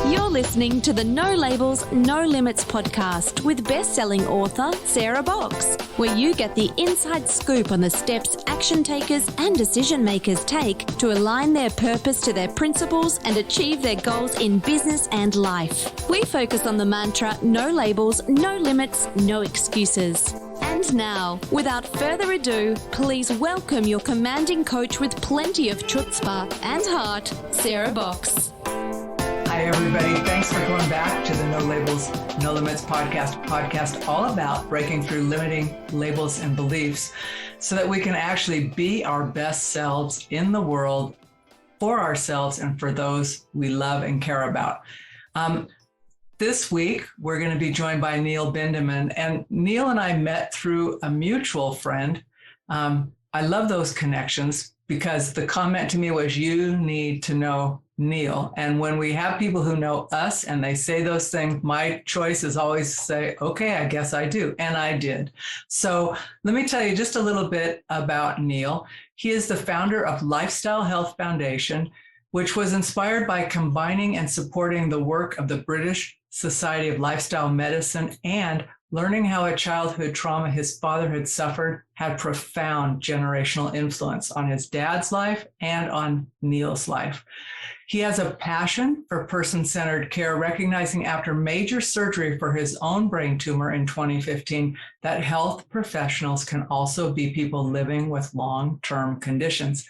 You're listening to the No Labels, No Limits podcast with best-selling author Sarah Box, where you get the inside scoop on the steps action takers and decision makers take to align their purpose to their principles and achieve their goals in business and life. We focus on the mantra, no labels, no limits, no excuses. And now, without further ado, please welcome your commanding coach with plenty of chutzpah and heart, Sarah Box. Hi, everybody. Thanks for coming back to the No Labels, No Limits podcast all about breaking through limiting labels and beliefs so that we can actually be our best selves in the world for ourselves and for those we love and care about. This week, we're going to be joined by Neil Bindemann, and Neil and I met through a mutual friend. I love those connections because the comment to me was, you need to know Neil. And when we have people who know us and they say those things, my choice is always to say, okay, I guess I do. And I did. So let me tell you just a little bit about Neil. He is the founder of Lifestyle Health Foundation, which was inspired by combining and supporting the work of the British Society of Lifestyle Medicine and learning how a childhood trauma his father had suffered had profound generational influence on his dad's life and on Neil's life. He has a passion for person-centered care, recognizing after major surgery for his own brain tumor in 2015 that health professionals can also be people living with long-term conditions.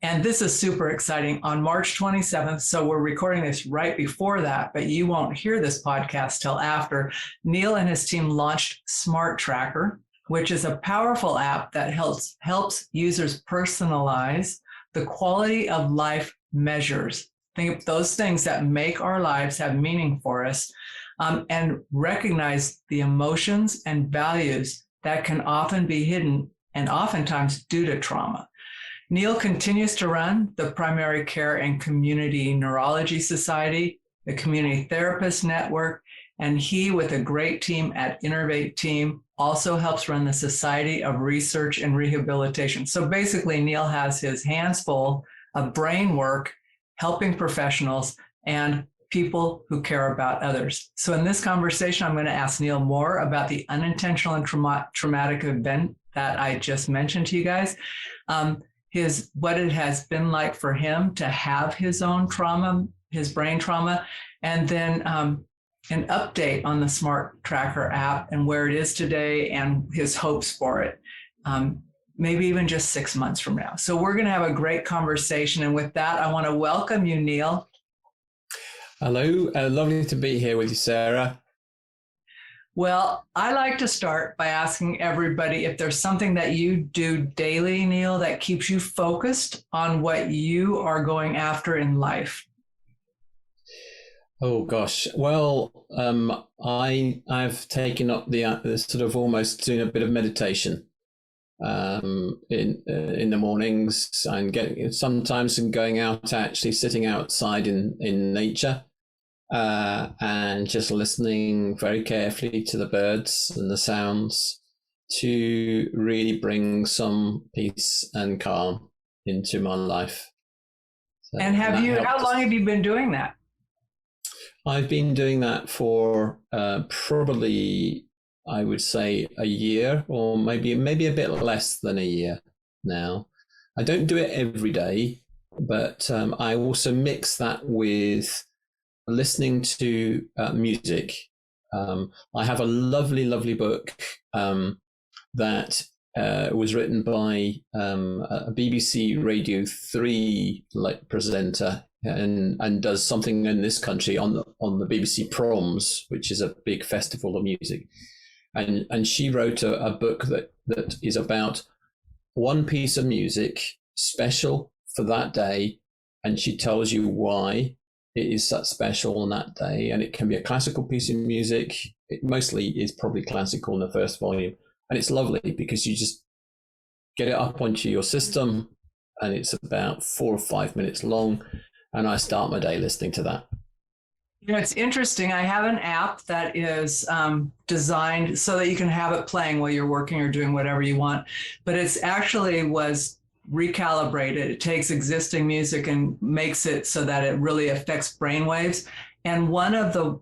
And this is super exciting. On March 27th, so we're recording this right before that, but you won't hear this podcast till after, Neil and his team launched SmartTracker, which is a powerful app that helps users personalize the quality of life measures. Think of those things that make our lives have meaning for us, and recognize the emotions and values that can often be hidden and oftentimes due to trauma. Neil continues to run the Primary Care and Community Neurology Society, the Community Therapist Network, and he, with a great team at Innervate team, also helps run the Society of Research and Rehabilitation. So basically, Neil has his hands full of brain work, helping professionals and people who care about others. So in this conversation, I'm going to ask Neil more about the unintentional and traumatic event that I just mentioned to you guys. What it has been like for him to have his own trauma, his brain trauma, and then an update on the SmartTracker app and where it is today and his hopes for it, maybe even just 6 months from now. So we're going to have a great conversation. And with that, I want to welcome you, Neil. Hello, lovely to be here with you, Sarah. Well, I like to start by asking everybody if there's something that you do daily, Neil, that keeps you focused on what you are going after in life. Oh gosh, well, I've taken up the sort of almost doing a bit of meditation in the mornings, and sometimes going out, actually sitting outside in nature. And just listening very carefully to the birds and the sounds to really bring some peace and calm into my life. So, and how long have you been doing that? I've been doing that for probably, I would say, a year, or maybe a bit less than a year now. I don't do it every day, but I also mix that with listening to music. I have a lovely book that was written by a BBC Radio 3 presenter and does something in this country on the BBC Proms, which is a big festival of music. And she wrote a book that is about one piece of music special for that day, and she tells you why it is that special on that day. And it can be a classical piece of music. It mostly is probably classical in the first volume. And it's lovely because you just get it up onto your system, and it's about 4 or 5 minutes long. And I start my day listening to that. You know, it's interesting. I have an app that is designed so that you can have it playing while you're working or doing whatever you want. But it's actually was recalibrated. It takes existing music and makes it so that it really affects brainwaves. And one of the,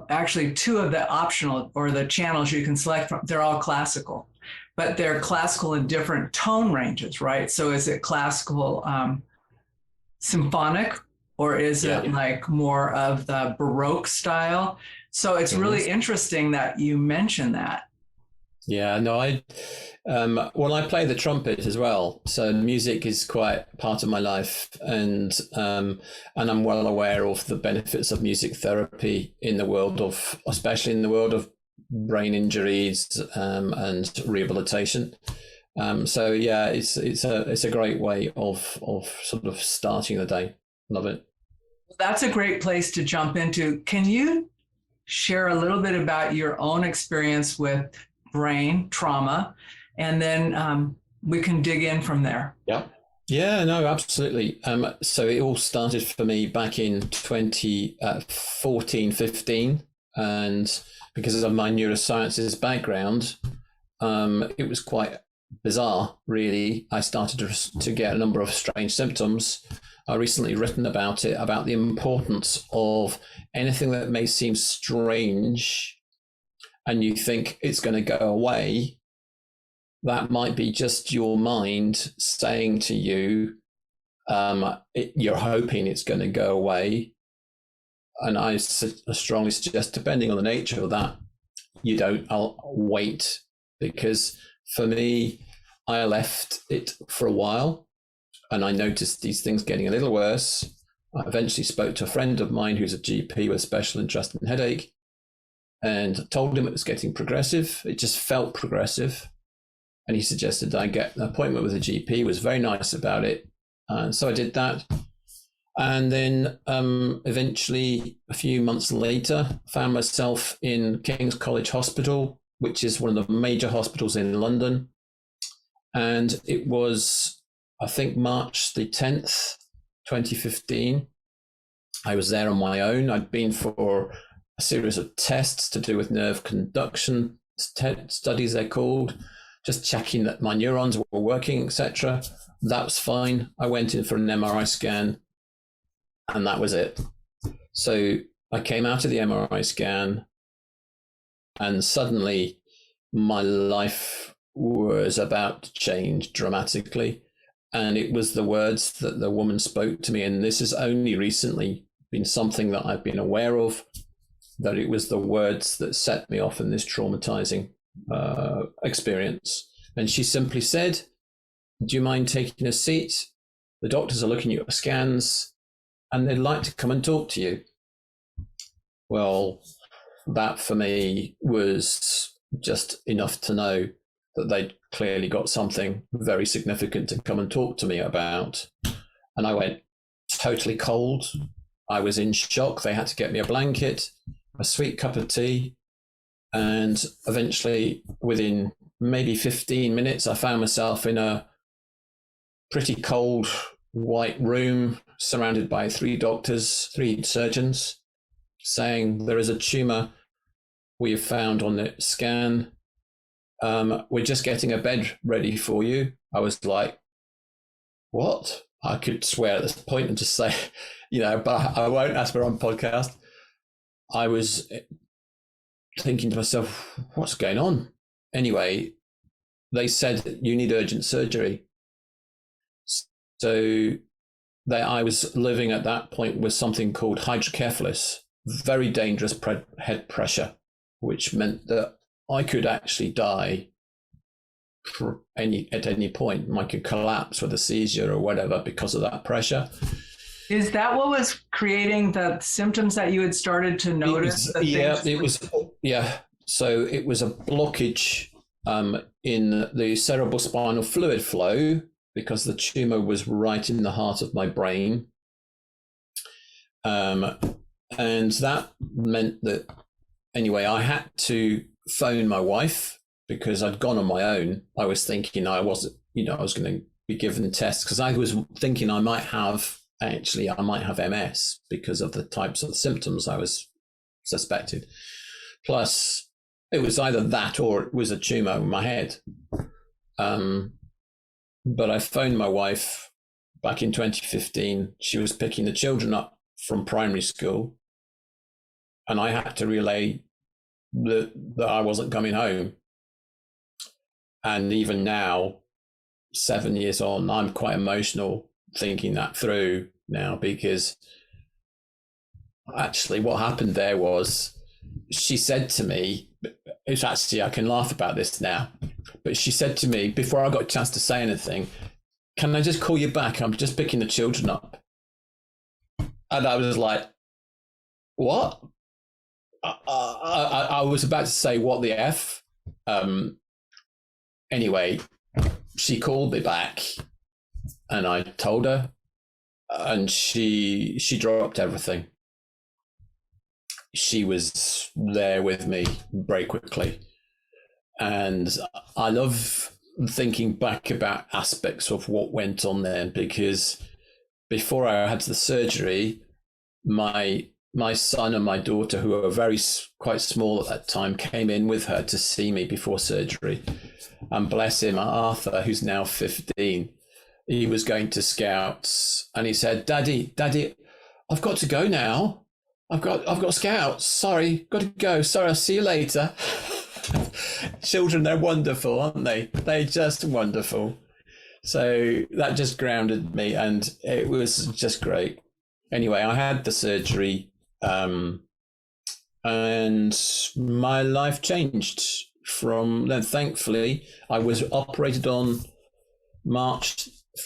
actually two of the optional or the channels you can select from, they're all classical, but they're classical in different tone ranges, right? So is it classical symphonic, or is it like more of the Baroque style? So it's really interesting that you mention that. Yeah, no, well, I play the trumpet as well, so music is quite part of my life, and I'm well aware of the benefits of music therapy in the world of, especially in the world of brain injuries and rehabilitation. So yeah, it's a great way of sort of starting the day. Love it. That's a great place to jump into. Can you share a little bit about your own experience with brain trauma, and then we can dig in from there? Yeah, no, absolutely. So it all started for me back in 2014, 15, and because of my neurosciences background, it was quite bizarre, really. I started to get a number of strange symptoms. I've recently written about it, about the importance of anything that may seem strange and you think it's going to go away. That might be just your mind saying to you, you're hoping it's going to go away. And I strongly suggest, depending on the nature of that, I'll wait, because for me, I left it for a while and I noticed these things getting a little worse. I eventually spoke to a friend of mine who's a GP with special interest in headache and told him it was getting progressive. It just felt progressive. And he suggested I get an appointment with a GP. He was very nice about it. And so I did that. And then eventually, a few months later, found myself in King's College Hospital, which is one of the major hospitals in London. And it was, I think, March the 10th, 2015. I was there on my own. I'd been for a series of tests to do with nerve conduction studies, they're called, just checking that my neurons were working, etc. That was fine. I went in for an MRI scan, and that was it. So I came out of the MRI scan, and suddenly my life was about to change dramatically. And it was the words that the woman spoke to me, and this has only recently been something that I've been aware of, that it was the words that set me off in this traumatizing experience. And she simply said, "Do you mind taking a seat? The doctors are looking at your scans and they'd like to come and talk to you." Well, that for me was just enough to know that they'd clearly got something very significant to come and talk to me about. And I went totally cold. I was in shock. They had to get me a blanket, a sweet cup of tea. And eventually, within maybe 15 minutes, I found myself in a pretty cold white room surrounded by three doctors, three surgeons, saying, "There is a tumor we have found on the scan. We're just getting a bed ready for you." I was like, what? I could swear at this point and just say, but I won't, as we're on podcast. I was thinking to myself, what's going on? Anyway, they said, "You need urgent surgery." So I was living at that point with something called hydrocephalus, very dangerous head pressure, which meant that I could actually die at any point. I could collapse with a seizure or whatever because of that pressure. Is that what was creating the symptoms that you had started to notice? So it was a blockage in the cerebral spinal fluid flow, because the tumor was right in the heart of my brain. And that meant that, anyway, I had to phone my wife because I'd gone on my own. I was thinking I was going to be given tests, because I was thinking I might have MS because of the types of symptoms I was suspected. Plus, it was either that or it was a tumor in my head. But I phoned my wife back in 2015. She was picking the children up from primary school. and I had to relay that I wasn't coming home. And even now, 7 years on, I'm quite emotional thinking that through now, because actually what happened there was, she said to me, it's actually, I can laugh about this now, but she said to me before I got a chance to say anything, "Can I just call you back? I'm just picking the children up." And I was like, what? I was about to say, what the F? Anyway, she called me back and I told her, and she dropped everything. She was there with me very quickly. And I love thinking back about aspects of what went on there, because before I had the surgery, my son and my daughter, who were quite small at that time, came in with her to see me before surgery. And bless him, Arthur, who's now 15, he was going to Scouts, and he said, Daddy, I've got to go now. I've got Scouts. Sorry, got to go. Sorry, I'll see you later. Children, they're wonderful, aren't they? They're just wonderful. So that just grounded me, and it was just great. Anyway, I had the surgery, and my life changed from then. Thankfully, I was operated on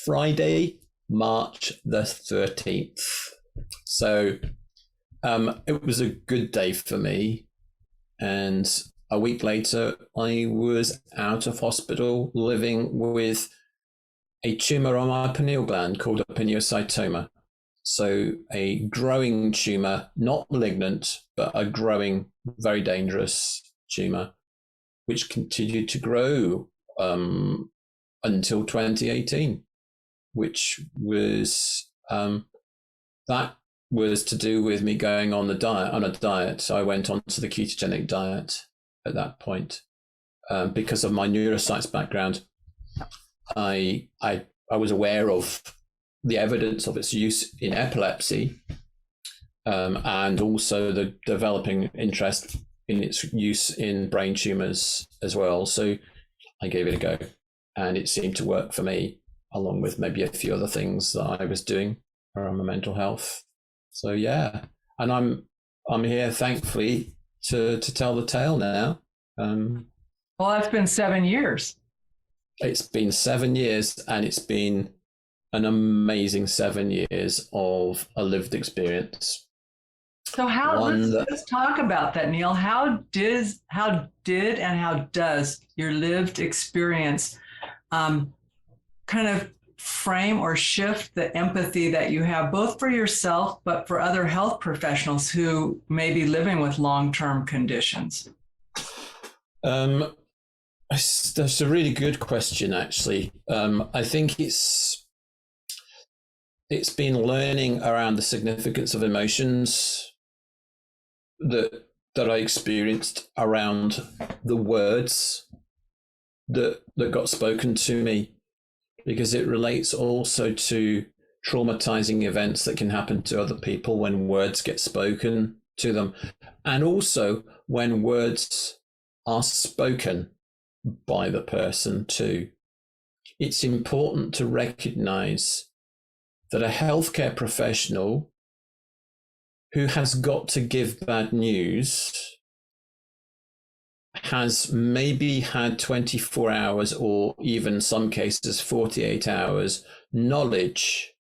Friday, March the 13th. So it was a good day for me. And a week later, I was out of hospital living with a tumor on my pineal gland called a pineocytoma. So a growing tumor, not malignant, but a growing, very dangerous tumor, which continued to grow until 2018, which was that was to do with me going on a diet. So I went on to the ketogenic diet at that point. Because of my neuroscience background, I was aware of the evidence of its use in epilepsy, and also the developing interest in its use in brain tumors as well. So I gave it a go, and it seemed to work for me, along with maybe a few other things that I was doing around my mental health. So yeah, and I'm here, thankfully, to tell the tale now. Well, it's been 7 years. It's been 7 years, and it's been an amazing 7 years of a lived experience. So let's talk about that, Neil. How did and how does your lived experience kind of frame or shift the empathy that you have, both for yourself, but for other health professionals who may be living with long-term conditions? That's a really good question, actually. I think it's been learning around the significance of emotions that I experienced around the words that got spoken to me, because it relates also to traumatizing events that can happen to other people when words get spoken to them, and also when words are spoken by the person too. It's important to recognize that a healthcare professional who has got to give bad news has maybe had 24 hours, or even some cases 48 hours knowledge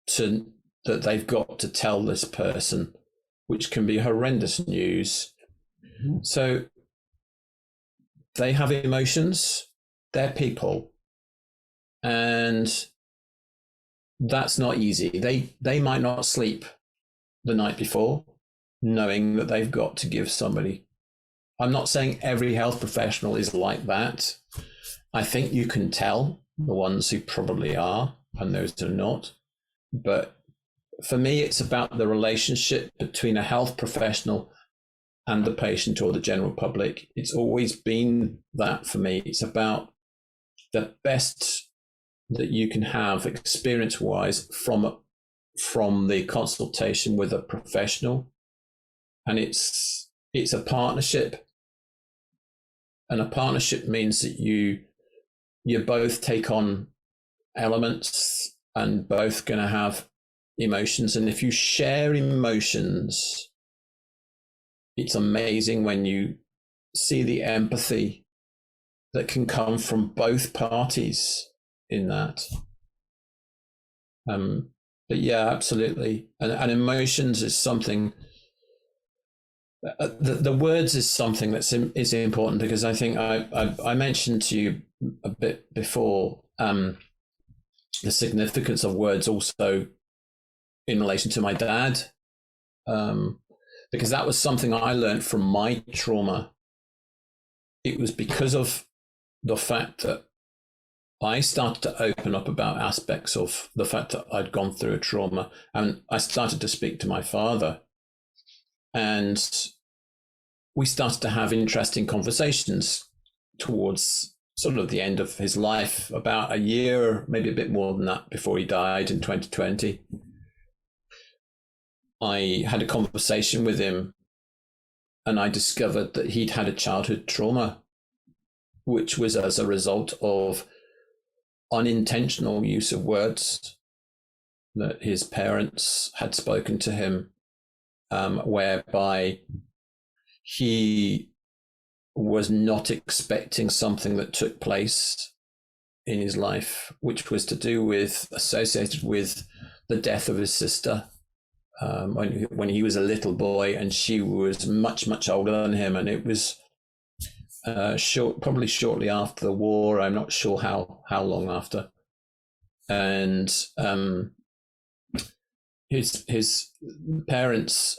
that they've got to tell this person, which can be horrendous news. Mm-hmm. So they have emotions, they're people, and that's not easy. They might not sleep the night before, knowing that they've got to give somebody. I'm not saying every health professional is like that. I think you can tell the ones who probably are and those who are not. But for me, it's about the relationship between a health professional and the patient or the general public. It's always been that for me. It's about the best that you can have experience-wise from the consultation with a professional, and it's a partnership, and a partnership means that you both take on elements and both going to have emotions, and if you share emotions, it's amazing when you see the empathy that can come from both parties in that. But yeah, absolutely. And emotions is something, the words is something is important, because I think I mentioned to you a bit before the significance of words also in relation to my dad, because that was something I learned from my trauma. It was because of the fact that I started to open up about aspects of the fact that I'd gone through a trauma, and I started to speak to my father, and we started to have interesting conversations towards sort of the end of his life, about a year, maybe a bit more than that, before he died in 2020. I had a conversation with him, and I discovered that he'd had a childhood trauma, which was as a result of unintentional use of words that his parents had spoken to him, whereby he was not expecting something that took place in his life, which was to do with, associated with the death of his sister, when he was a little boy, and she was much, much older than him. And it was probably shortly after the war. I'm not sure how long after. And his parents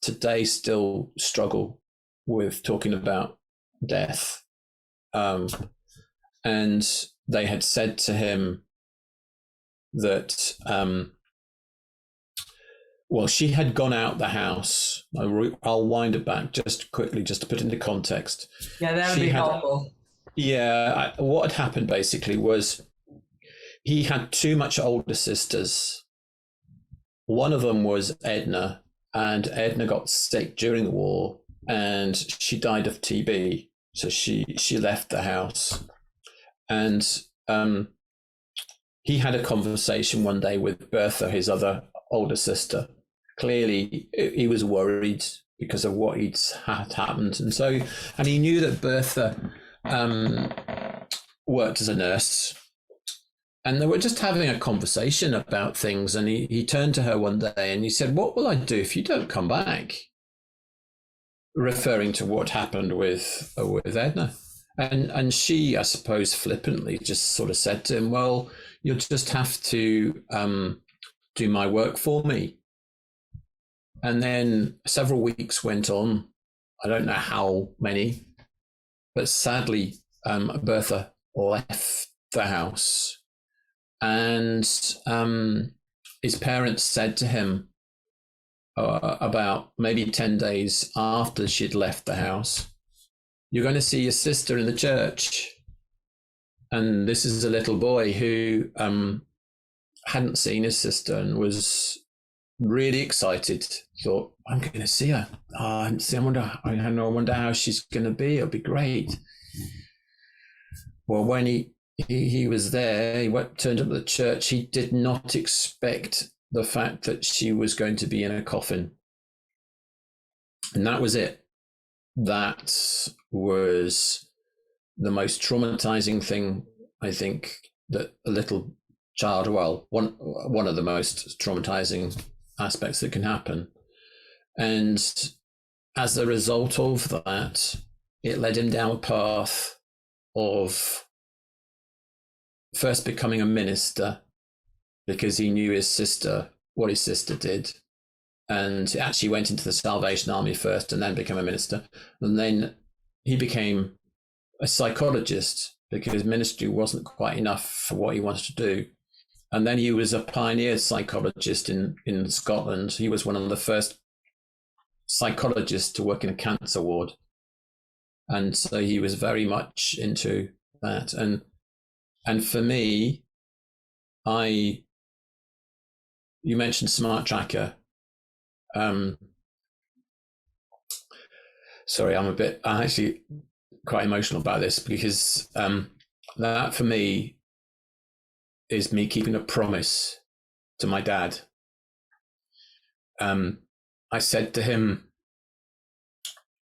today still struggle with talking about death. And they had said to him that, well, she had gone out the house. I'll wind it back just quickly, just to put it into context. Yeah, that would be helpful. Yeah, what had happened basically was he had two much older sisters. One of them was Edna, and Edna got sick during the war, and she died of TB. So she left the house, and he had a conversation one day with Bertha, his other older sister. Clearly, he was worried because of what had happened, and he knew that Bertha worked as a nurse, and they were just having a conversation about things. And he turned to her one day and he said, "What will I do if you don't come back?" Referring to what happened with Edna. And she, I suppose, flippantly just sort of said to him, "Well, you'll just have to do my work for me." And then several weeks went on. I don't know how many, but sadly, Bertha left the house. And his parents said to him about maybe 10 days after she'd left the house, "You're going to see your sister in the church." And this is a little boy who hadn't seen his sister and was really excited. Thought, "I'm going to see her. I wonder how she's going to be. It'll be great." Well, when he was there, he turned up at the church. He did not expect the fact that she was going to be in a coffin. And that was it. That was the most traumatizing thing, I think, that a little child, well, one of the most traumatizing aspects that can happen. And as a result of that, it led him down a path of first becoming a minister, because he knew what his sister did, and actually went into the Salvation Army first and then became a minister. And then he became a psychologist, because ministry wasn't quite enough for what he wanted to do. And then he was a pioneer psychologist in Scotland. He was one of the first psychologists to work in a cancer ward. And so he was very much into that. And for me, you mentioned SmartTracker. Sorry, I'm actually quite emotional about this because that for me is me keeping a promise to my dad. I said to him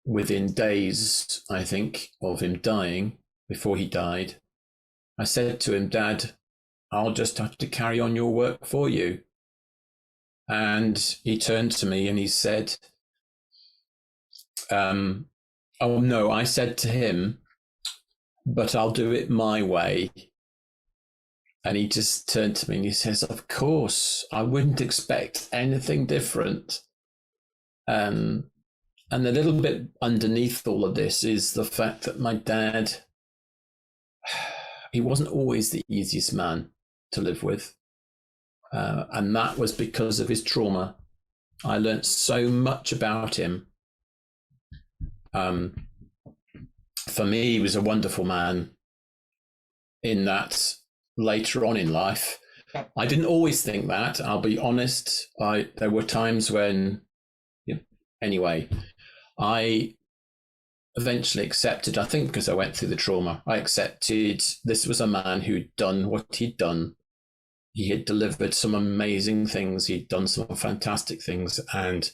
within days, I think, of him dying, before he died, I said to him, Dad, I'll just have to carry on your work for you. And he turned to me and he said, oh no, I said to him, but I'll do it my way. And he just turned to me and he says, of course, I wouldn't expect anything different. And a little bit underneath all of this is the fact that my dad, he wasn't always the easiest man to live with. And that was because of his trauma. I learned so much about him. For me, he was a wonderful man in that later on in life. I didn't always think that, I'll be honest. There were times when, anyway, I eventually accepted, I think because I went through the trauma, I accepted this was a man who'd done what he'd done. He had delivered some amazing things. He'd done some fantastic things. And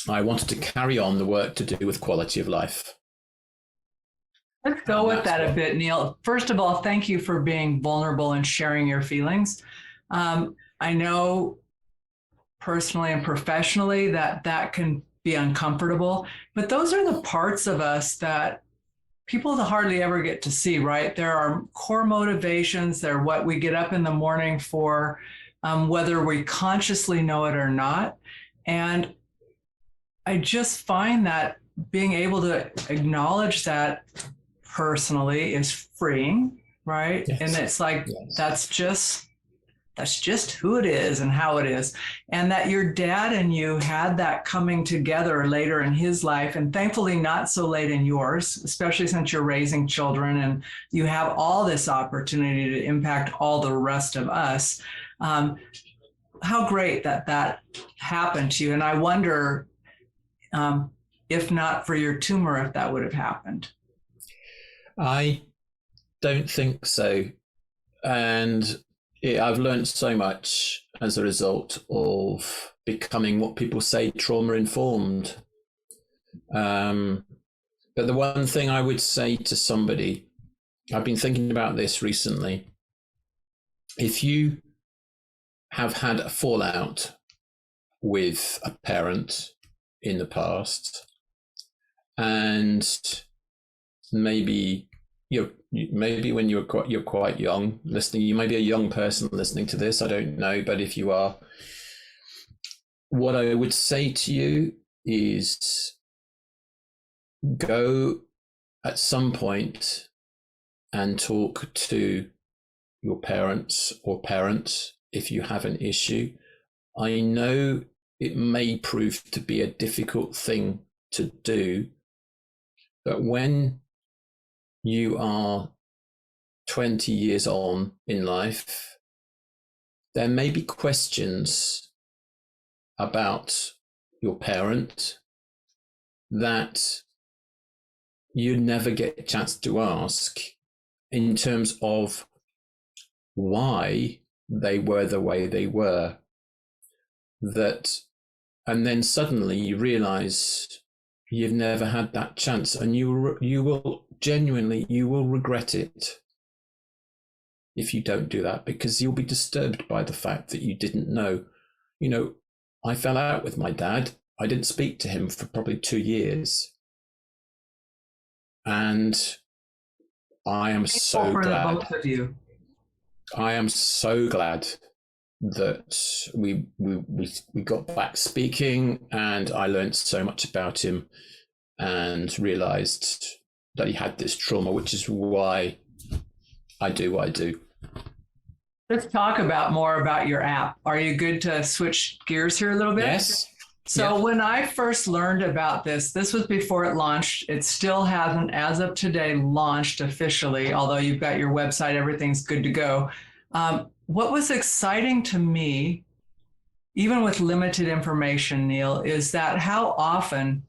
I wanted to carry on the work to do with quality of life. Let's go with that a bit, Neil. First of all, thank you for being vulnerable and sharing your feelings. I know personally and professionally that can be uncomfortable, but those are the parts of us that people hardly ever get to see, right? There are core motivations. They're what we get up in the morning for, whether we consciously know it or not. And I just find that being able to acknowledge that personally is freeing, right? Yes. And it's like, yes. That's just who it is and how it is. And that your dad and you had that coming together later in his life, and thankfully not so late in yours, especially since you're raising children and you have all this opportunity to impact all the rest of us. How great that happened to you. And I wonder, if not for your tumor, if that would have happened. I don't think so. And I've learned so much as a result of becoming what people say trauma informed. But the one thing I would say to somebody, I've been thinking about this recently. If you have had a fallout with a parent in the past, and maybe when you're quite young listening, you may be a young person listening to this, I don't know, but if you are, what I would say to you is go at some point and talk to your parents or parents if you have an issue. I know it may prove to be a difficult thing to do, but when you are 20 years on in life, there may be questions about your parent that you never get a chance to ask, in terms of why they were the way they were. And then suddenly you realize you've never had that chance, and you will regret it if you don't do that, because you'll be disturbed by the fact that you didn't know. I fell out with my dad. I didn't speak to him for probably 2 years. And I am so glad. Both of you. I am so glad that we got back speaking, and I learned so much about him and realized that he had this trauma, which is why I do what I do. Let's talk more about your app. Are you good to switch gears here a little bit? Yes. So when I first learned about this was before it launched. It still hasn't, as of today, launched officially, although you've got your website, everything's good to go. What was exciting to me, even with limited information, Neil, is that how often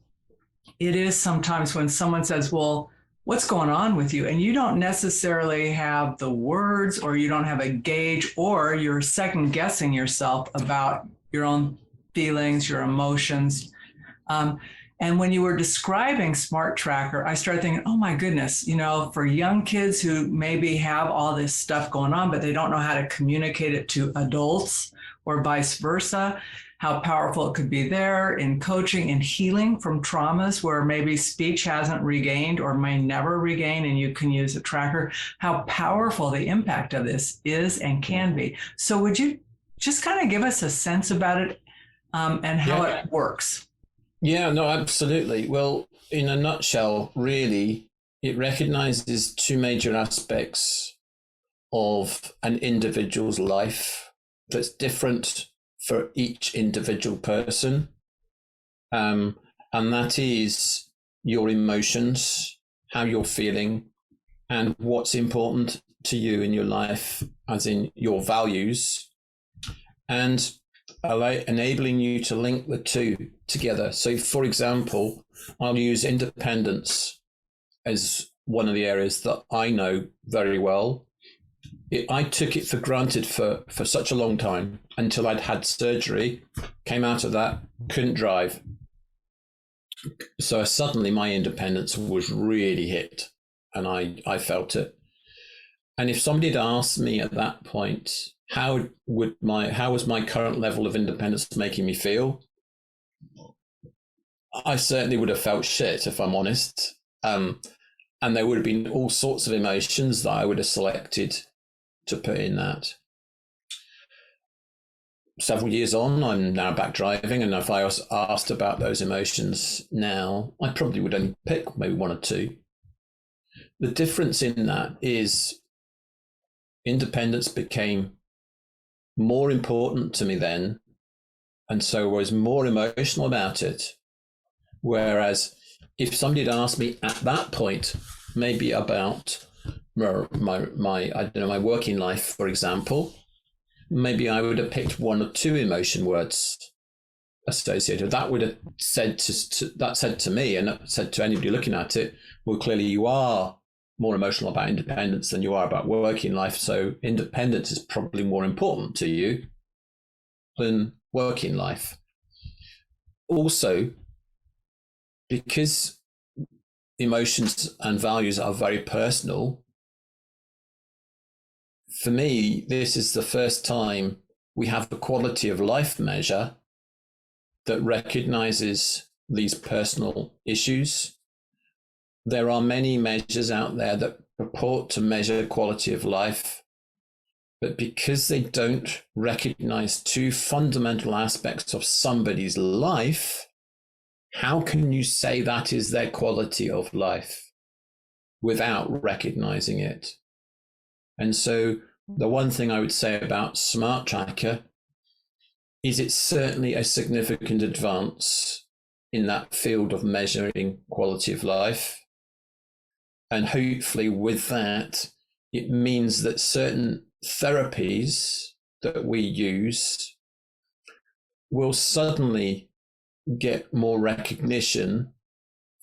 it is sometimes when someone says, well, what's going on with you? And you don't necessarily have the words, or you don't have a gauge, or you're second guessing yourself about your own feelings, your emotions. And when you were describing SmartTracker, I started thinking, oh my goodness, for young kids who maybe have all this stuff going on, but they don't know how to communicate it to adults or vice versa, how powerful it could be there in coaching and healing from traumas where maybe speech hasn't regained or may never regain, and you can use a tracker, how powerful the impact of this is and can be. So would you just kind of give us a sense about it and how it works? Yeah, no, absolutely. Well, in a nutshell, really, it recognizes two major aspects of an individual's life that's different for each individual person. And that is your emotions, how you're feeling, and what's important to you in your life, as in your values, and enabling you to link the two together. So, for example, I'll use independence as one of the areas that I know very well. I took it for granted for such a long time until I'd had surgery, came out of that, couldn't drive. So suddenly my independence was really hit, and I felt it. And if somebody had asked me at that point, how was my current level of independence making me feel? I certainly would have felt shit, if I'm honest. And there would have been all sorts of emotions that I would have selected to put in that. Several years on, I'm now back driving, and if I was asked about those emotions now, I probably would only pick maybe one or two. The difference in that is independence became more important to me then, and so I was more emotional about it. Whereas if somebody had asked me at that point, maybe about my working life, for example, maybe I would have picked one or two emotion words associated. That would have said to me, and said to anybody looking at it, well, clearly you are more emotional about independence than you are about working life. So independence is probably more important to you than working life. Also, because emotions and values are very personal, for me, this is the first time we have a quality of life measure that recognizes these personal issues. There are many measures out there that purport to measure quality of life, but because they don't recognize two fundamental aspects of somebody's life, how can you say that is their quality of life without recognizing it? And so the one thing I would say about SmartTracker is it's certainly a significant advance in that field of measuring quality of life. And hopefully with that, it means that certain therapies that we use will suddenly get more recognition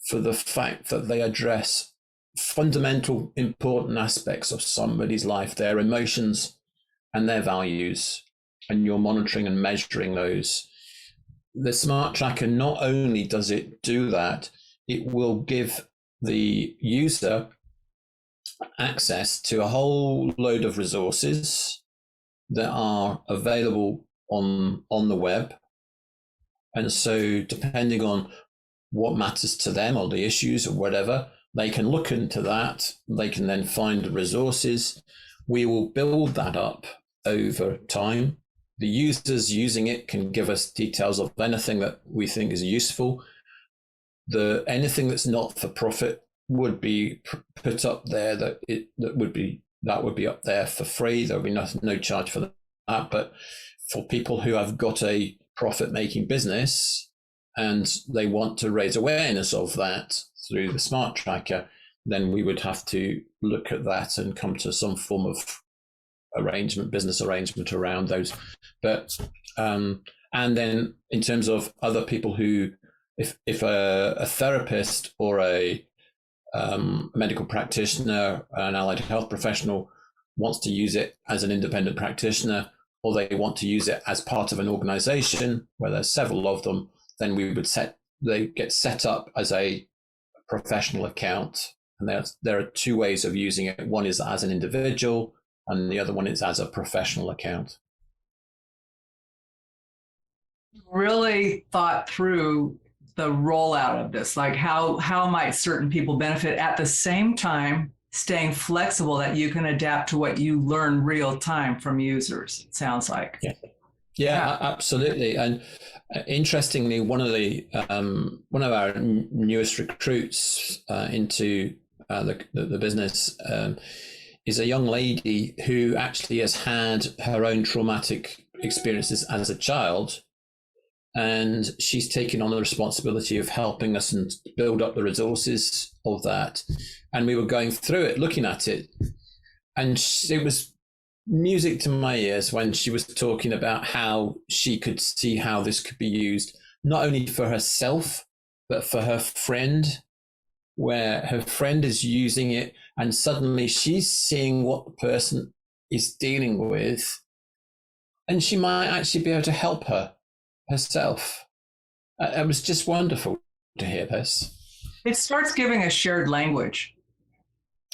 for the fact that they address fundamental, important aspects of somebody's life, their emotions and their values, and you're monitoring and measuring those. The SmartTracker, not only does it do that, it will give the user access to a whole load of resources that are available on the web. And so depending on what matters to them or the issues or whatever, they can look into that. They can then find the resources. We will build that up over time. The users using it can give us details of anything that we think is useful. Anything that's not for profit would be put up there. That would be up there for free. There would be no charge for that. But for people who have got a profit-making business and they want to raise awareness of that through the SmartTracker, then we would have to look at that and come to some form of business arrangement around those. But and then in terms of other people who if a therapist or a medical practitioner, an allied health professional wants to use it as an independent practitioner, or they want to use it as part of an organization where there's several of them, then they get set up as a professional account. And there are two ways of using it. One is as an individual, and the other one is as a professional account. Really thought through the rollout of this, like how might certain people benefit, at the same time staying flexible that you can adapt to what you learn real time from users, it sounds like. Yeah, absolutely. And interestingly, one of our newest recruits into the business is a young lady who actually has had her own traumatic experiences as a child. And she's taken on the responsibility of helping us and build up the resources of that. And we were going through it, looking at it. And it was music to my ears when she was talking about how she could see how this could be used, not only for herself, but for her friend, where her friend is using it. And suddenly she's seeing what the person is dealing with. And she might actually be able to help her herself. It was just wonderful to hear this. It starts giving a shared language.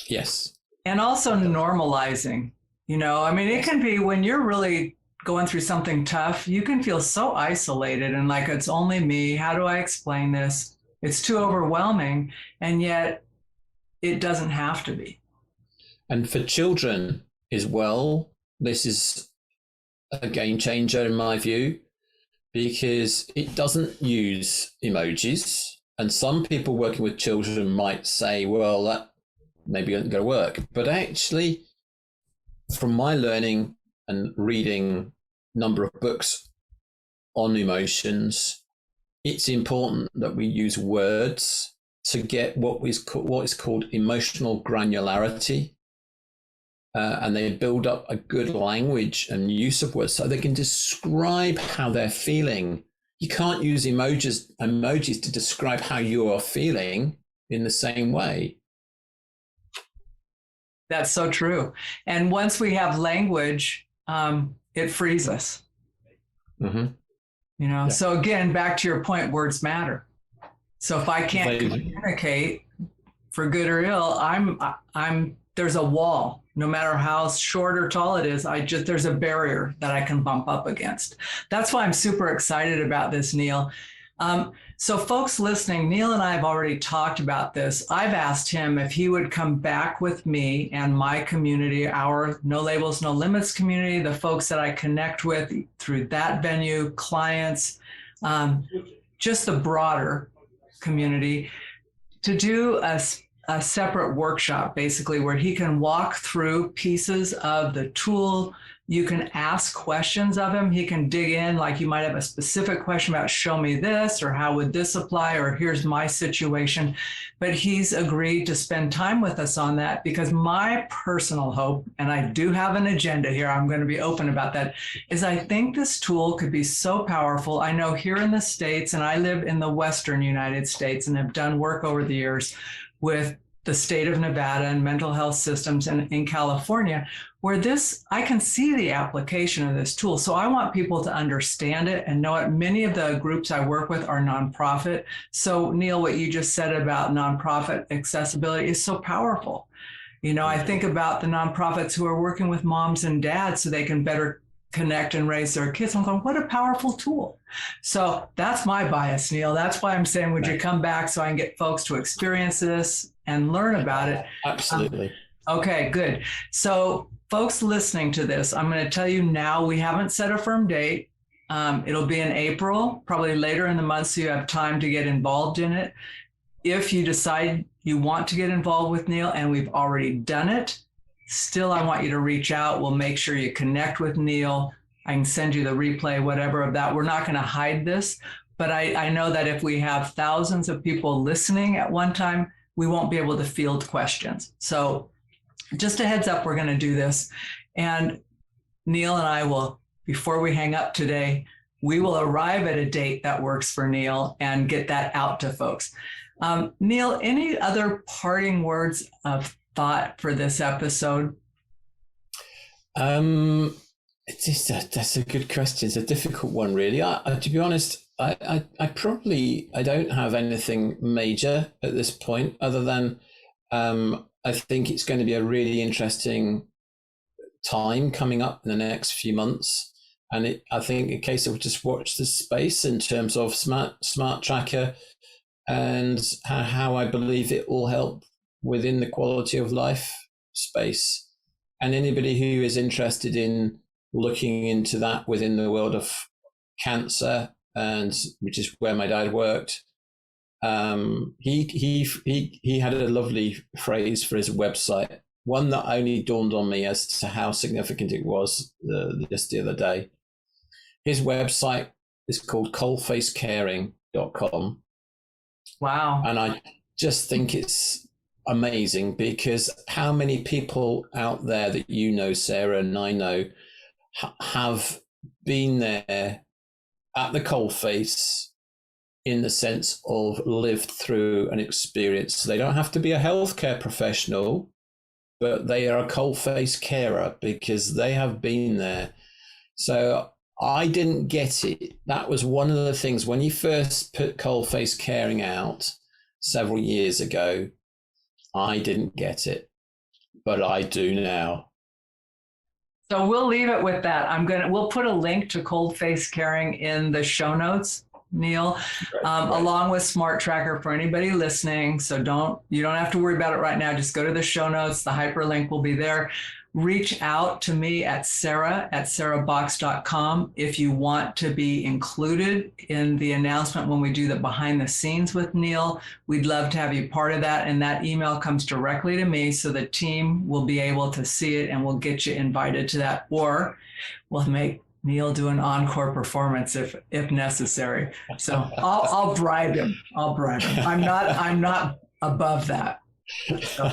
Yes. And also normalizing, I mean, it can be when you're really going through something tough, you can feel so isolated and like, it's only me. How do I explain this? It's too overwhelming. And yet it doesn't have to be. And for children as well, this is a game changer in my view, because it doesn't use emojis. And some people working with children might say, well, that maybe isn't going to work. But actually, from my learning and reading a number of books on emotions, it's important that we use words to get what is called emotional granularity. And they build up a good language and use of words so they can describe how they're feeling. You can't use emojis to describe how you are feeling in the same way. That's so true. And once we have language, it frees us. Mm-hmm. So again, back to your point, words matter. So if I can't communicate for good or ill, there's a wall. No matter how short or tall it is, there's a barrier that I can bump up against. That's why I'm super excited about this, Neil. So folks listening, Neil and I have already talked about this. I've asked him if he would come back with me and my community, our No Labels, No Limits community, the folks that I connect with through that venue, clients, just the broader community, to do a separate workshop, basically, where he can walk through pieces of the tool. You can ask questions of him. He can dig in, like you might have a specific question about show me this, or how would this apply, or here's my situation. But he's agreed to spend time with us on that, because my personal hope, and I do have an agenda here, I'm going to be open about that, is I think this tool could be so powerful. I know here in the States, and I live in the Western United States and have done work over the years with the state of Nevada and mental health systems in California, where I can see the application of this tool. So I want people to understand it and know it. Many of the groups I work with are nonprofit. So Neil, what you just said about nonprofit accessibility is so powerful. I think about the nonprofits who are working with moms and dads so they can better connect and raise their kids. I'm going, what a powerful tool. So that's my bias, Neil. That's why I'm saying, would you come back so I can get folks to experience this and learn about it? Absolutely. Okay, good. So folks listening to this, I'm going to tell you now, we haven't set a firm date. It'll be in April, probably later in the month, so you have time to get involved in it. If you decide you want to get involved with Neil and we've already done it, still, I want you to reach out. We'll make sure you connect with Neil. I can send you the replay, whatever of that. We're not going to hide this, but I know that if we have thousands of people listening at one time, we won't be able to field questions. So just a heads up, we're going to do this. And Neil and I will, before we hang up today, we will arrive at a date that works for Neil and get that out to folks. Neil, any other parting words of thought for this episode? That's a good question. It's a difficult one, really. To be honest, I don't have anything major at this point, other than I think it's going to be a really interesting time coming up in the next few months. And I think a case of just watch this space in terms of SmartTracker and how I believe it will help within the quality of life space. And anybody who is interested in looking into that within the world of cancer, and which is where my dad worked, he had a lovely phrase for his website, one that only dawned on me as to how significant it was just the other day. His website is called coalfacecaring.com. Wow. And I just think it's amazing, because how many people out there that you know, Sarah, and I know, have been there at the coalface in the sense of lived through an experience. They don't have to be a healthcare professional, but they are a coalface carer because they have been there. So I didn't get it. That was one of the things when you first put coalface caring out several years ago, I didn't get it, but I do now. So we'll leave it with that. We'll put a link to Coalface Caring in the show notes, Neil, along with SmartTracker for anybody listening. So you don't have to worry about it right now. Just go to the show notes. The hyperlink will be there. Reach out to me at sarah@sarahbox.com if you want to be included in the announcement when we do the behind the scenes with Neil. We'd love to have you part of that. And that email comes directly to me, so the team will be able to see it and we'll get you invited to that. Or we'll make Neil do an encore performance if necessary. So I'll bribe him. I'm not above that. So.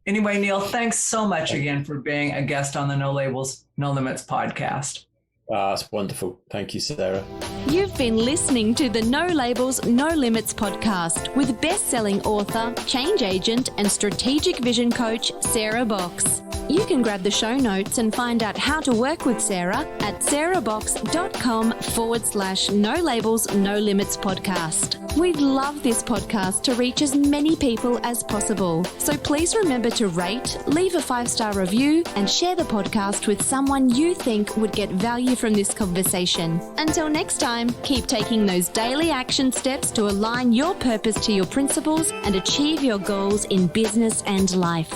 Anyway, Neil, thanks so much again for being a guest on the No Labels, No Limits podcast. That's wonderful. Thank you, Sarah. You've been listening to the No Labels, No Limits podcast with best-selling author, change agent, and strategic vision coach, Sarah Box. You can grab the show notes and find out how to work with Sarah at sarahbox.com/No Labels, No Limits podcast. We'd love this podcast to reach as many people as possible. So please remember to rate, leave a 5-star review, and share the podcast with someone you think would get value from this conversation. Until next time, keep taking those daily action steps to align your purpose to your principles and achieve your goals in business and life.